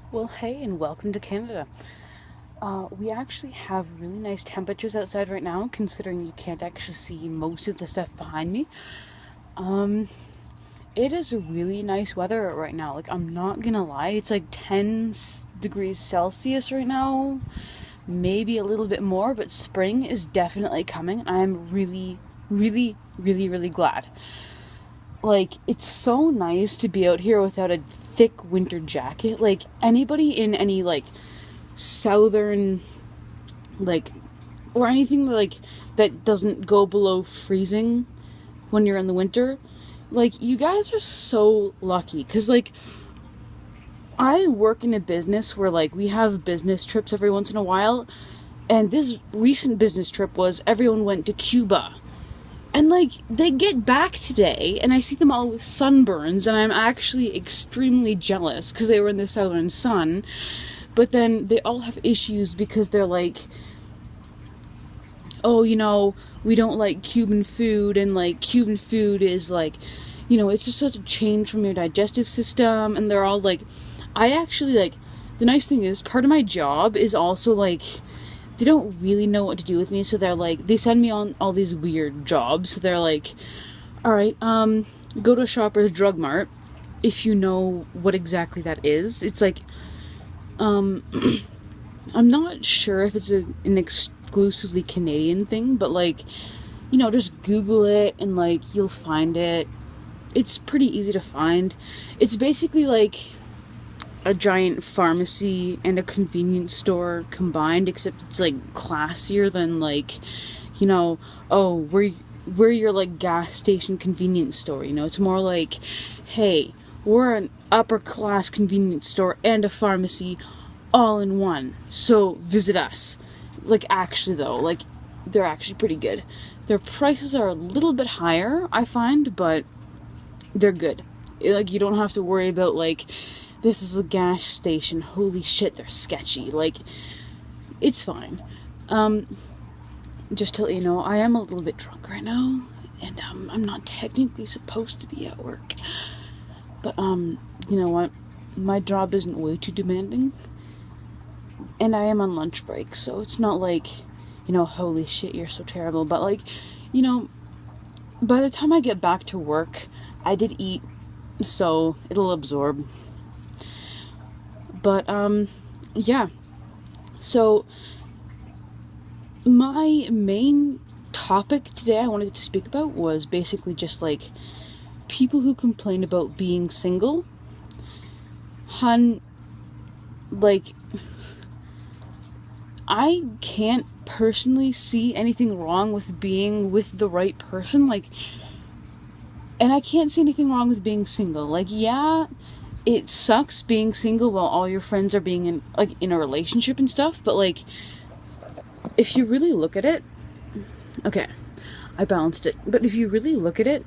Well, hey, and welcome to Canada. We actually have really nice temperatures outside right now, considering you can't actually see most of the stuff behind me. It is really nice weather right now. Like, I'm not gonna lie, it's like 10 degrees Celsius right now, maybe a little bit more, but spring is definitely coming. I'm really glad. Like, it's so nice to be out here without a thick winter jacket. Like, anybody in any, like, southern, like, or anything like that doesn't go below freezing when you're in the winter, like, you guys are so lucky. Because, like, I work in a business where, like, we have business trips every once in a while, and this recent business trip was everyone went to Cuba. And, like, they get back today, and I see them all with sunburns, and I'm actually extremely jealous because they were in the southern sun. But then they all have issues because they're like, oh, we don't like Cuban food, and, like, Cuban food is, like, it's just such a change from your digestive system. And they're all like, I actually, like, the nice thing is, part of my job is also, like, they don't really know what to do with me, so they're like, they send me on all these weird jobs. So they're like, all right, go to Shoppers Drug Mart, if you know what exactly that is. It's like, I'm not sure if it's an exclusively Canadian thing, but, like, just Google it and, like, you'll find it. It's pretty easy to find. It's basically like a giant pharmacy and a convenience store combined, except it's, like, classier than, like, oh, we're your, like, gas station convenience store. It's more like, hey, we're an upper class convenience store and a pharmacy all in one, so visit us. Like, actually though, like, they're actually pretty good. Their prices are a little bit higher, I find, but they're good. Like, you don't have to worry about, like, this is a gas station, holy shit, they're sketchy. Like, it's fine. Just to let you know, I am a little bit drunk right now, and I'm not technically supposed to be at work, but you know what, my job isn't way too demanding, and I am on lunch break, so it's not like, holy shit, you're so terrible. But, like, by the time I get back to work, I did eat, so it'll absorb. But, yeah. So, my main topic today I wanted to speak about was basically just, like, people who complain about being single. Like, I can't personally see anything wrong with being with the right person. Like, and I can't see anything wrong with being single. Like, yeah, it sucks being single while all your friends are being in a relationship and stuff, but, like, if you really look at it, okay, I balanced it, but if you really look at it,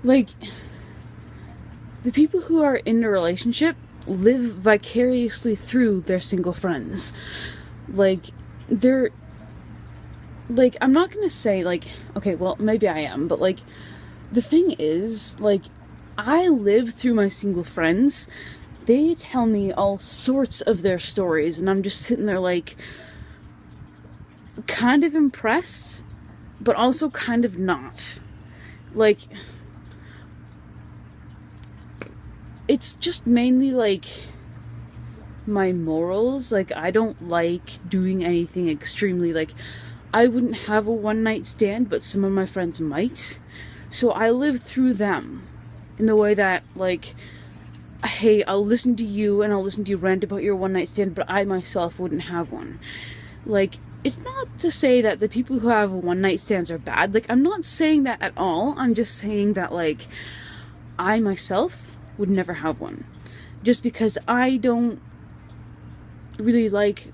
like, the people who are in a relationship live vicariously through their single friends. Like, they're, like, I'm not gonna say, like, okay, well, maybe I am, but, like, the thing is, like, I live through my single friends. They tell me all sorts of their stories, and I'm just sitting there, like, kind of impressed, but also kind of not. Like, it's just mainly, like, my morals. Like, I don't like doing anything extremely, like, I wouldn't have a one-night stand, but some of my friends might. So I live through them in the way that, like, hey, I'll listen to you and I'll listen to you rant about your one-night stand, but I myself wouldn't have one. Like, it's not to say that the people who have one-night stands are bad. Like, I'm not saying that at all. I'm just saying that, like, I myself would never have one. Just because I don't really like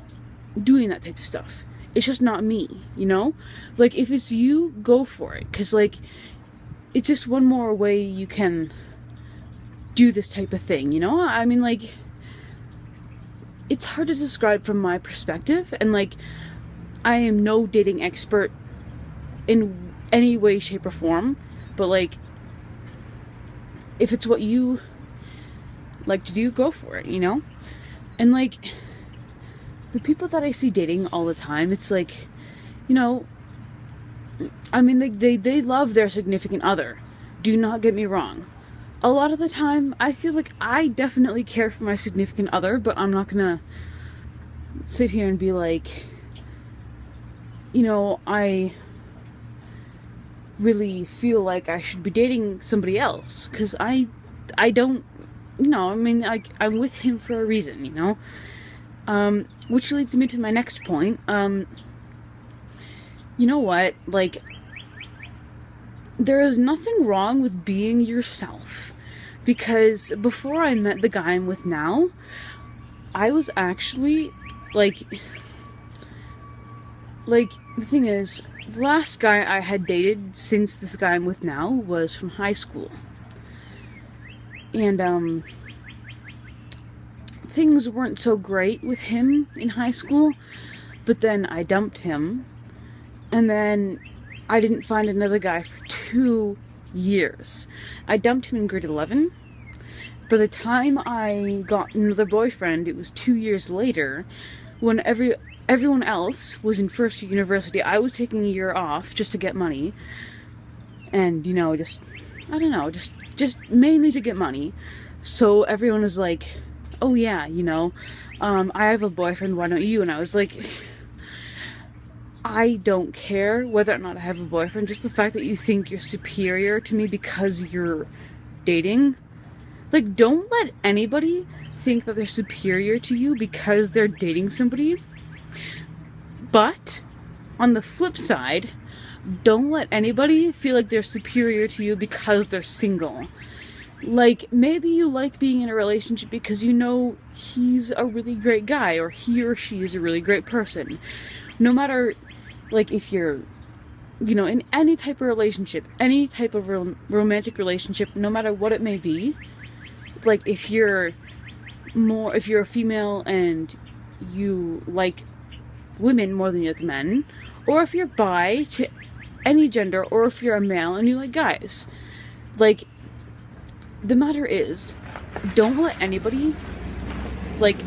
doing that type of stuff. It's just not me, Like, if it's you, go for it. Because, like, it's just one more way you can do this type of thing, I mean, like, it's hard to describe from my perspective, and, like, I am no dating expert in any way, shape, or form, but, like, if it's what you like to do, go for it, you know? And like, the people that I see dating all the time, it's like, you know, I mean, they love their significant other. Do not get me wrong. A lot of the time, I feel like I definitely care for my significant other, but I'm not gonna sit here and be like, you know, I really feel like I should be dating somebody else, because I don't, you know, I mean, I'm with him for a reason, you know? Which leads me to my next point. You know what, like, there is nothing wrong with being yourself, because before I met the guy I'm with now, I was actually, like, the thing is, the last guy I had dated since this guy I'm with now was from high school. And, things weren't so great with him in high school, but then I dumped him, and then I didn't find another guy for 2 years. I dumped him in grade 11. By the time I got another boyfriend, it was 2 years later, when everyone else was in first year university. I was taking a year off just to get money, and, you know, just, I don't know, just mainly to get money. So everyone was like, oh yeah, you know, I have a boyfriend, why don't you? And I was like, I don't care whether or not I have a boyfriend, just the fact that you think you're superior to me because you're dating. Like, don't let anybody think that they're superior to you because they're dating somebody. But, on the flip side, don't let anybody feel like they're superior to you because they're single. Like, maybe you like being in a relationship because you know he's a really great guy, or he or she is a really great person. No matter, like, if you're, you know, in any type of relationship, any type of romantic relationship, no matter what it may be, like, if you're a female and you like women more than you like men, or if you're bi to any gender, or if you're a male and you like guys, like, the matter is, don't let anybody, like,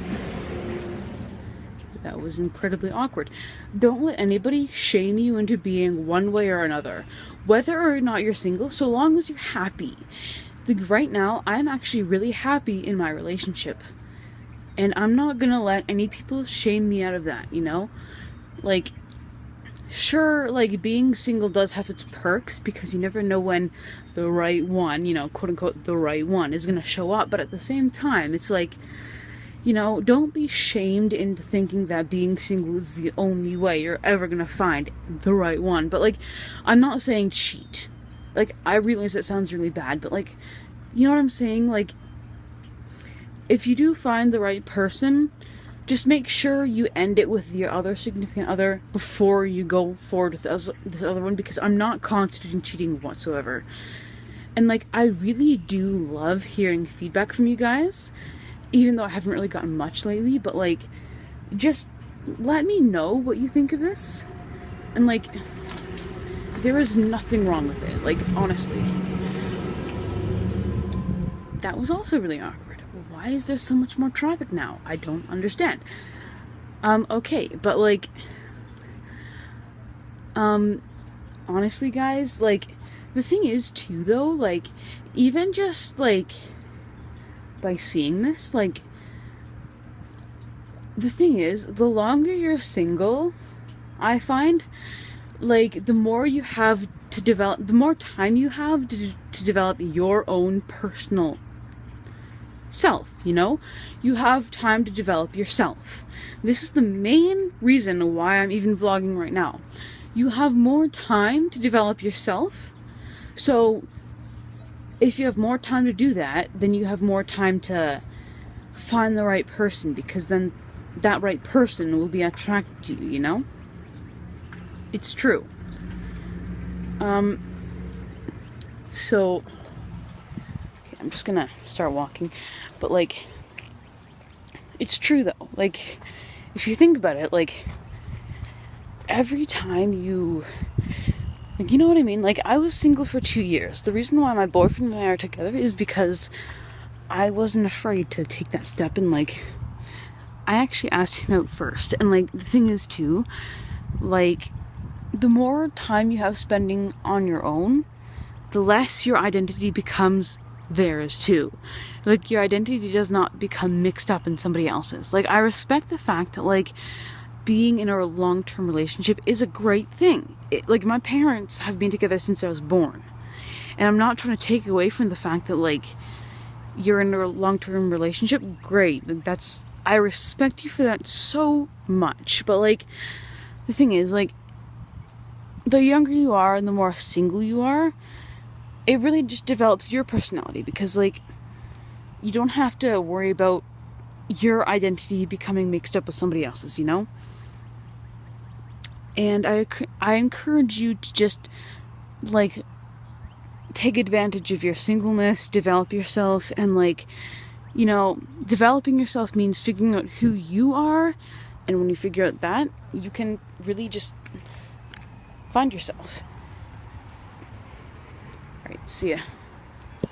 that was incredibly awkward. Don't let anybody shame you into being one way or another. Whether or not you're single, so long as you're happy. Like, right now, I'm actually really happy in my relationship. And I'm not gonna let any people shame me out of that, you know? Like, sure, like, being single does have its perks, because you never know when the right one, you know, quote-unquote, the right one is gonna show up. But at the same time, it's like, you know, don't be shamed into thinking that being single is the only way you're ever gonna find the right one. But, like, I'm not saying cheat. Like, I realize that sounds really bad, but, like, you know what I'm saying? Like, if you do find the right person, just make sure you end it with your other significant other before you go forward with this other one, because I'm not constituting cheating whatsoever. And, like, I really do love hearing feedback from you guys, even though I haven't really gotten much lately, but, like, just let me know what you think of this. And, like, there is nothing wrong with it, like, honestly. That was also really awkward. Why is there so much more traffic now? I don't understand. Okay, but, like, honestly, guys, like, the thing is, too, though, like, even just, like, by seeing this, like, the thing is, the longer you're single, I find, like, the more you have to develop, the more time you have to develop your own personal self, you know? You have time to develop yourself. This is the main reason why I'm even vlogging right now. You have more time to develop yourself, so if you have more time to do that, then you have more time to find the right person, because then that right person will be attracted to you, you know? It's true. So, okay, I'm just gonna start walking, but, like, it's true, though. Like, if you think about it, like, every time you, like, you know what I mean? Like, I was single for 2 years. The reason why my boyfriend and I are together is because I wasn't afraid to take that step, and like I actually asked him out first. And like the thing is too, like the more time you have spending on your own, the less your identity becomes theirs too. Like your identity does not become mixed up in somebody else's. Like I respect the fact that like being in a long-term relationship is a great thing. Like my parents have been together since I was born, and I'm not trying to take away from the fact that like you're in a long-term relationship. Great, I respect you for that so much. But like the thing is, like the younger you are and the more single you are, it really just develops your personality, because like you don't have to worry about your identity becoming mixed up with somebody else's, you know? And I encourage you to just like take advantage of your singleness, develop yourself, and like, you know, developing yourself means figuring out who you are, and when you figure out that, you can really just find yourself. Alright, see ya.